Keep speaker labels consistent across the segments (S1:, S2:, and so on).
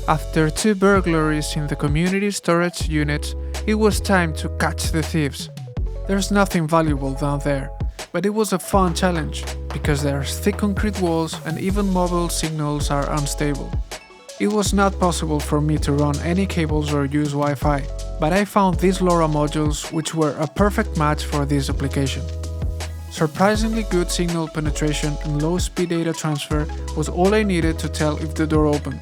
S1: After 2 burglaries in the community storage units, it was time to catch the thieves. There's nothing valuable down there, but it was a fun challenge, because there's thick concrete walls and even mobile signals are unstable. It was not possible for me to run any cables or use Wi-Fi, but I found these LoRa modules which were a perfect match for this application. Surprisingly good signal penetration and low-speed data transfer was all I needed to tell if the door opened.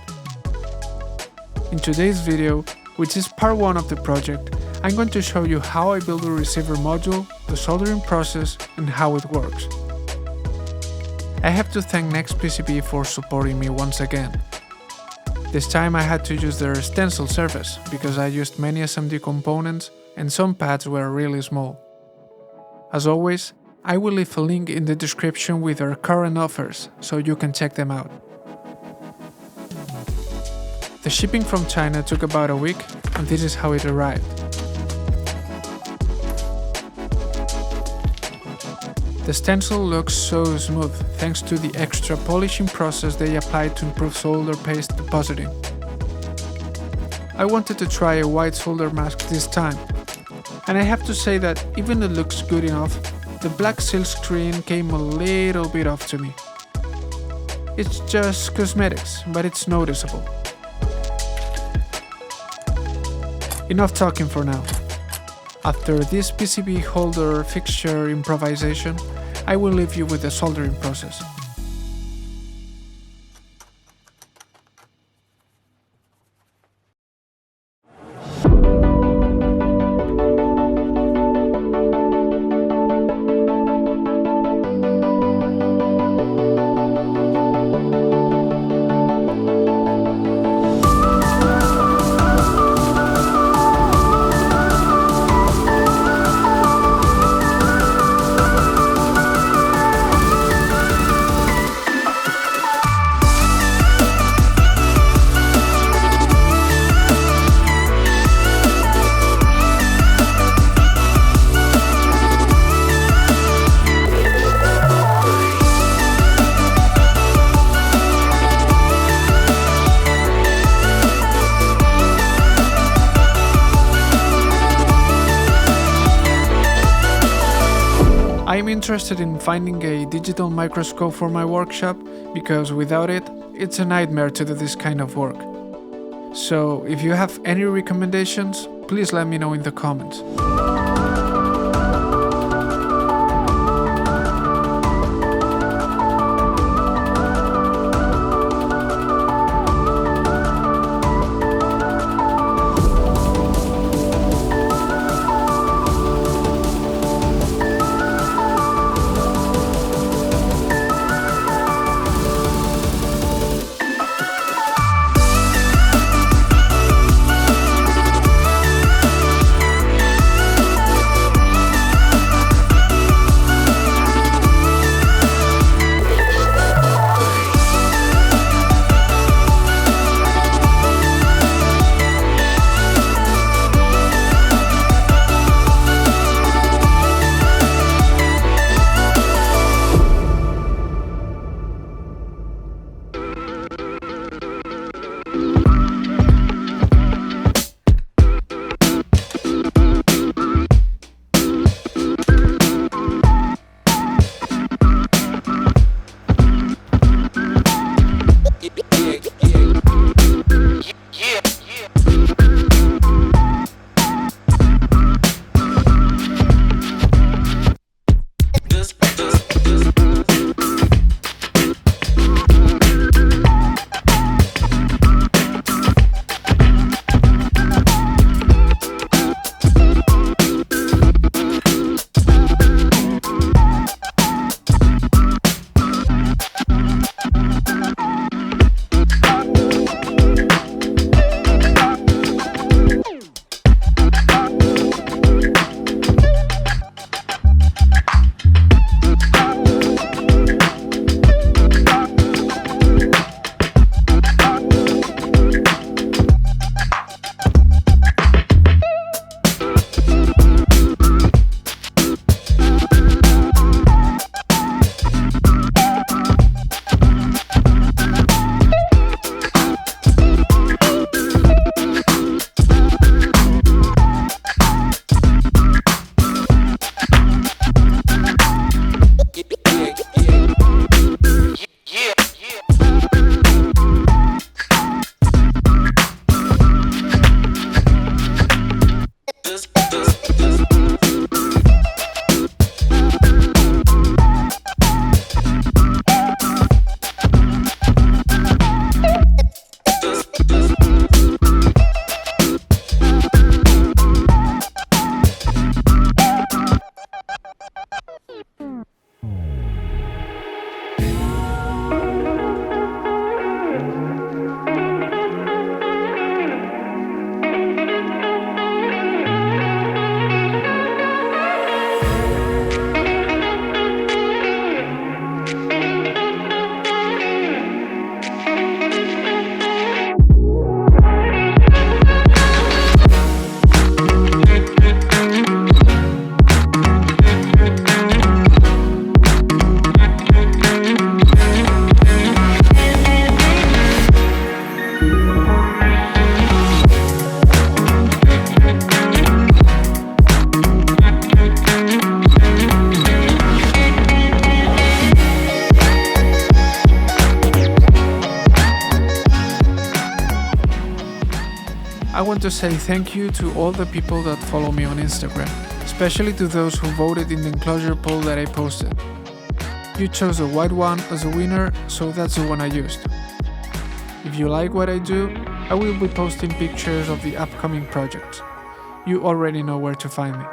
S1: In today's video, which is part 1 of the project, I'm going to show you how I build a receiver module, the soldering process, and how it works. I have to thank NextPCB for supporting me once again. This time I had to use their stencil service because I used many SMD components and some pads were really small. As always, I will leave a link in the description with their current offers so you can check them out. The shipping from China took about a week, and this is how it arrived. The stencil looks so smooth thanks to the extra polishing process they applied to improve solder paste depositing. I wanted to try a white solder mask this time, and I have to say that even though it looks good enough, the black silk screen came a little bit off to me. It's just cosmetics, but it's noticeable. Enough talking for now. After this PCB holder fixture improvisation, I will leave you with the soldering process. I'm interested in finding a digital microscope for my workshop because without it, it's a nightmare to do this kind of work. So if you have any recommendations, please let me know in the comments. I want to say thank you to all the people that follow me on Instagram, especially to those who voted in the Enclosure poll that I posted. You chose the white one as a winner, so that's the one I used. If you like what I do, I will be posting pictures of the upcoming projects. You already know where to find me.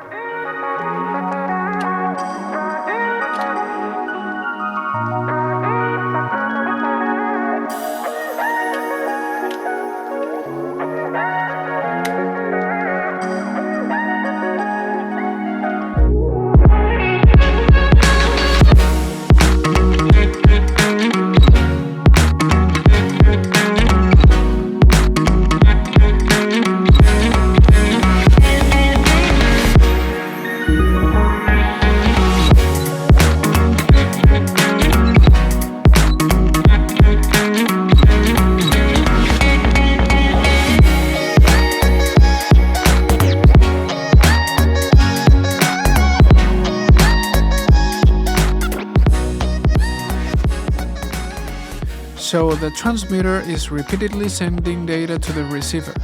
S1: So the transmitter is repeatedly sending data to the receiver.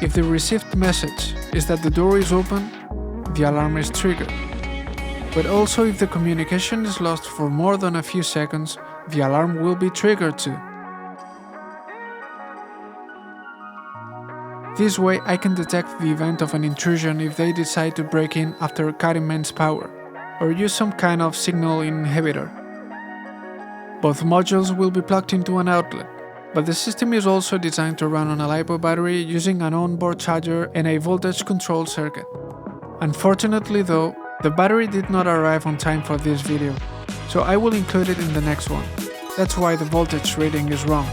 S1: If the received message is that the door is open, the alarm is triggered. But also if the communication is lost for more than a few seconds, the alarm will be triggered too. This way I can detect the event of an intrusion if they decide to break in after cutting mains power, or use some kind of signal inhibitor. Both modules will be plugged into an outlet, but the system is also designed to run on a LiPo battery using an onboard charger and a voltage control circuit. Unfortunately though, the battery did not arrive on time for this video, so I will include it in the next one. That's why the voltage reading is wrong.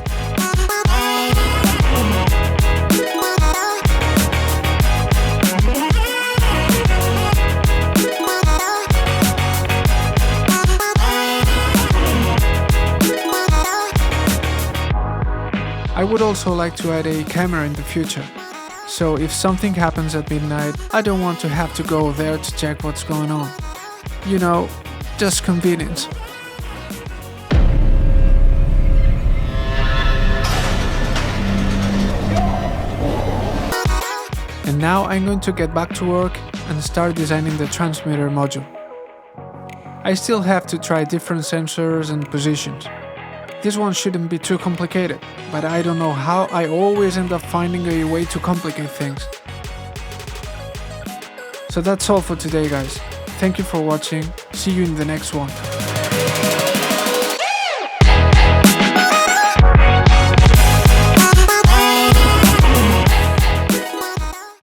S1: I would also like to add a camera in the future, so if something happens at midnight, I don't want to have to go there to check what's going on. You know, just convenience. And now I'm going to get back to work and start designing the transmitter module. I still have to try different sensors and positions. This one shouldn't be too complicated, but I don't know how I always end up finding a way to complicate things. So that's all for today guys. Thank you for watching, see you in the next one.